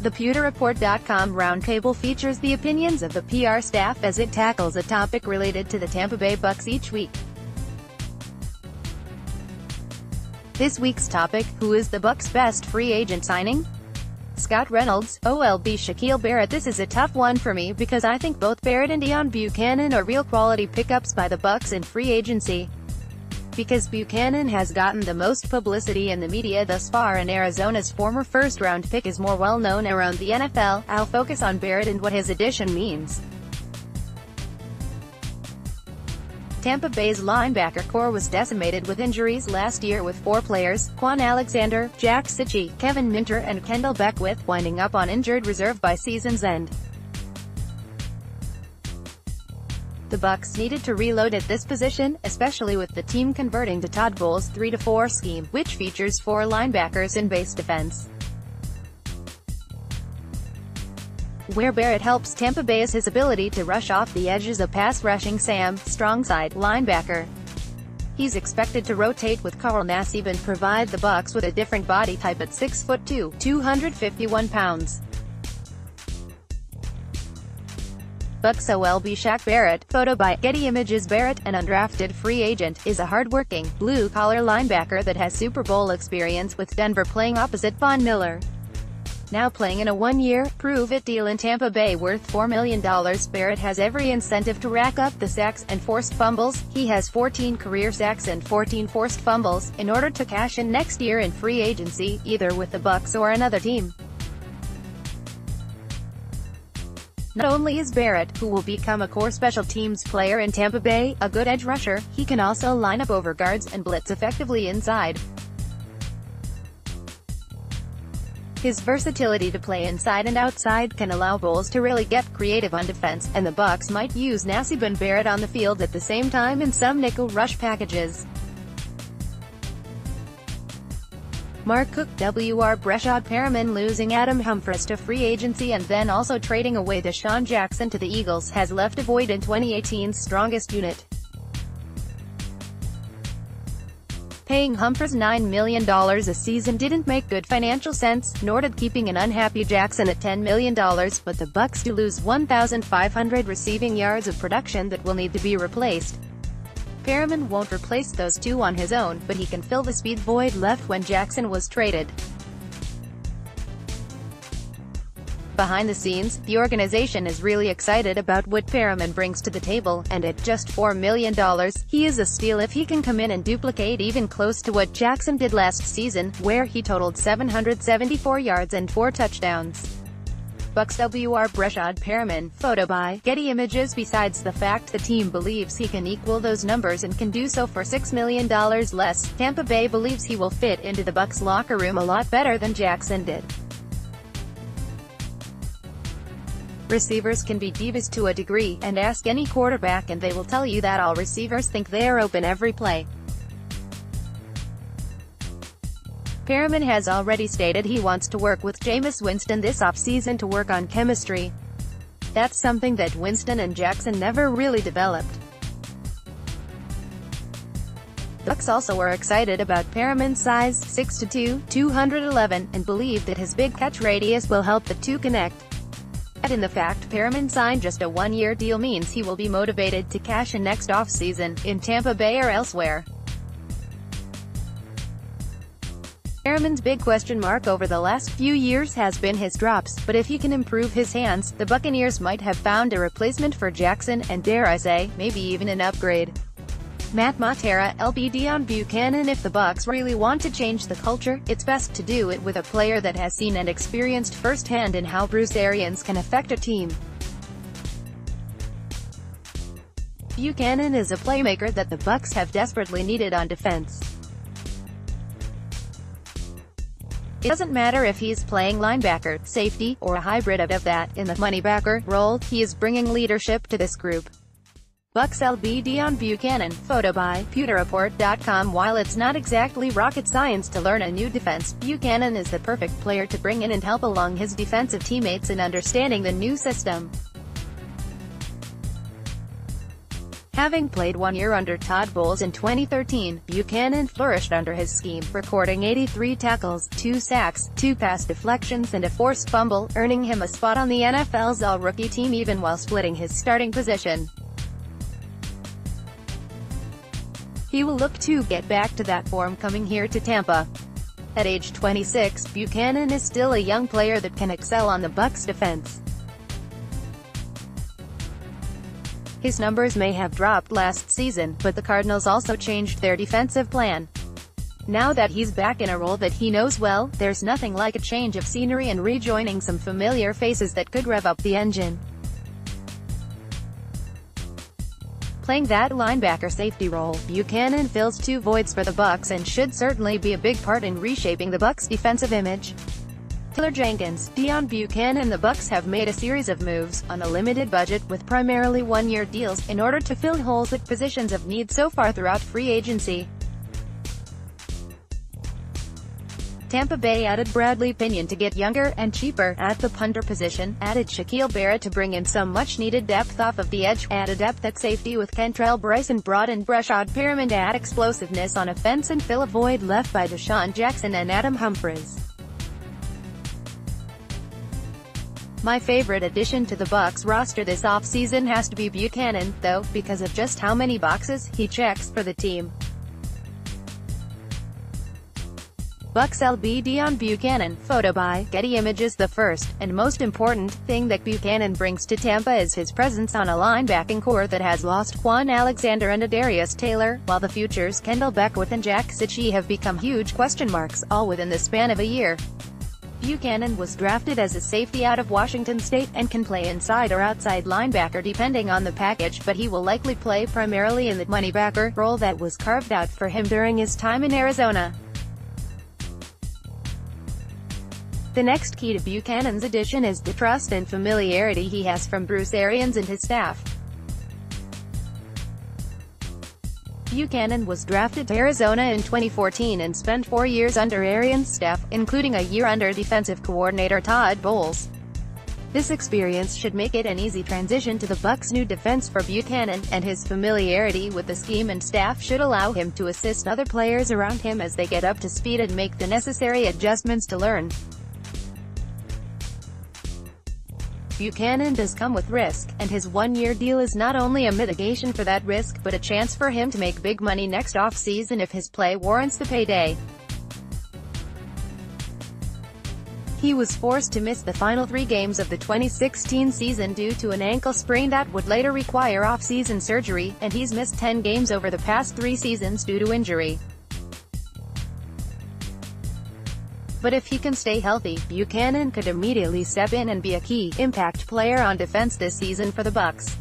The PewterReport.com Roundtable features the opinions of the PR staff as it tackles a topic related to the Tampa Bay Bucs each week. This week's topic: who is the Bucs' best free agent signing? Scott Reynolds, OLB Shaquil Barrett. This is a tough one for me because I think both Barrett and Deone Bucannon are real quality pickups by the Bucs in free agency. Because Bucannon has gotten the most publicity in the media thus far and Arizona's former first-round pick is more well-known around the NFL, I'll focus on Barrett and what his addition means. Tampa Bay's linebacker core was decimated with injuries last year, with four players, Quan Alexander, Jack Sitchie, Kevin Minter and Kendall Beckwith, winding up on injured reserve by season's end. The Bucs needed to reload at this position, especially with the team converting to Todd Bowles' 3-4 scheme, which features four linebackers in base defense. Where Barrett helps Tampa Bay is his ability to rush off the edges of pass-rushing Sam, strongside linebacker. He's expected to rotate with Carl Nassib and provide the Bucs with a different body type at 6'2", 251 pounds. Bucs OLB Shaquil Barrett, photo by Getty Images. Barrett, an undrafted free agent, is a hard-working, blue-collar linebacker that has Super Bowl experience with Denver, playing opposite Von Miller. Now playing in a one-year, prove-it deal in Tampa Bay worth $4 million, Barrett has every incentive to rack up the sacks and forced fumbles. He has 14 career sacks and 14 forced fumbles, in order to cash in next year in free agency, either with the Bucs or another team. Not only is Barrett, who will become a core special teams player in Tampa Bay, a good edge rusher, he can also line up over guards and blitz effectively inside. His versatility to play inside and outside can allow Bowles to really get creative on defense, and the Bucs might use Nassib and Barrett on the field at the same time in some nickel rush packages. Mark Cook, W.R. Breshad Perriman losing Adam Humphries to free agency and then also trading away Deshaun Jackson to the Eagles has left a void in 2018's strongest unit. Paying Humphries $9 million a season didn't make good financial sense, nor did keeping an unhappy Jackson at $10 million, but the Bucs do lose 1,500 receiving yards of production that will need to be replaced. Perriman won't replace those two on his own, but he can fill the speed void left when Jackson was traded. Behind the scenes, the organization is really excited about what Perriman brings to the table, and at just $4 million, he is a steal if he can come in and duplicate even close to what Jackson did last season, where he totaled 774 yards and 4 touchdowns. Bucs W.R. Breshad Perriman, photo by Getty Images. Besides the fact the team believes he can equal those numbers and can do so for $6 million less, Tampa Bay believes he will fit into the Bucs locker room a lot better than Jackson did. Receivers can be divas to a degree, and ask any quarterback and they will tell you that all receivers think they are open every play. Perriman has already stated he wants to work with Jameis Winston this offseason to work on chemistry. That's something that Winston and Jackson never really developed. The Bucs also are excited about Perriman's size, 6'2", 211, and believe that his big catch radius will help the two connect. And in the fact Perriman signed just a one-year deal means he will be motivated to cash in next offseason, in Tampa Bay or elsewhere. Perriman's big question mark over the last few years has been his drops, but if he can improve his hands, the Buccaneers might have found a replacement for Jackson, and dare I say, maybe even an upgrade. Matt Matera, LB Deone Bucannon. If the Bucs really want to change the culture, it's best to do it with a player that has seen and experienced firsthand in how Bruce Arians can affect a team. Bucannon is a playmaker that the Bucs have desperately needed on defense. It doesn't matter if he's playing linebacker, safety, or a hybrid of that. In the moneybacker role, he is bringing leadership to this group. Bucs LB Deone Bucannon, photo by PewterReport.com. While it's not exactly rocket science to learn a new defense, Bucannon is the perfect player to bring in and help along his defensive teammates in understanding the new system. Having played 1 year under Todd Bowles in 2013, Bucannon flourished under his scheme, recording 83 tackles, 2 sacks, 2 pass deflections and a forced fumble, earning him a spot on the NFL's All-Rookie team even while splitting his starting position. He will look to get back to that form coming here to Tampa. At age 26, Bucannon is still a young player that can excel on the Bucs defense. His numbers may have dropped last season, but the Cardinals also changed their defensive plan. Now that he's back in a role that he knows well, there's nothing like a change of scenery and rejoining some familiar faces that could rev up the engine. Playing that linebacker-safety role, Bucannon fills 2 voids for the Bucs and should certainly be a big part in reshaping the Bucs' defensive image. Taylor Jenkins, Deone Bucannon. The Bucs have made a series of moves, on a limited budget, with primarily 1-year deals, in order to fill holes at positions of need so far throughout free agency. Tampa Bay added Bradley Pinion to get younger and cheaper at the punter position, added Shaquil Barrett to bring in some much-needed depth off of the edge, added depth at safety with Kentrell Brice and brought in Breshad Perriman to add explosiveness on offense and fill a void left by Deshaun Jackson and Adam Humphries. My favorite addition to the Bucs roster this offseason has to be Bucannon, though, because of just how many boxes he checks for the team. Bucs OLB Deone Bucannon, photo by Getty Images. The first, and most important, thing that Bucannon brings to Tampa is his presence on a linebacking core that has lost Quan Alexander and Adarius Taylor, while the futures Kendall Beckwith and Jack Sitchie have become huge question marks, all within the span of a year. Bucannon was drafted as a safety out of Washington State, and can play inside or outside linebacker depending on the package, but he will likely play primarily in the moneybacker role that was carved out for him during his time in Arizona. The next key to Bucannon's addition is the trust and familiarity he has from Bruce Arians and his staff. Bucannon was drafted to Arizona in 2014 and spent 4 years under Arians' staff, including a year under defensive coordinator Todd Bowles. This experience should make it an easy transition to the Bucs' new defense for Bucannon, and his familiarity with the scheme and staff should allow him to assist other players around him as they get up to speed and make the necessary adjustments to learn. Bucannon does come with risk, and his 1-year deal is not only a mitigation for that risk, but a chance for him to make big money next off-season if his play warrants the payday. He was forced to miss the final 3 games of the 2016 season due to an ankle sprain that would later require off-season surgery, and he's missed 10 games over the past 3 seasons due to injury. But if he can stay healthy, Bucannon could immediately step in and be a key, impact player on defense this season for the Bucs.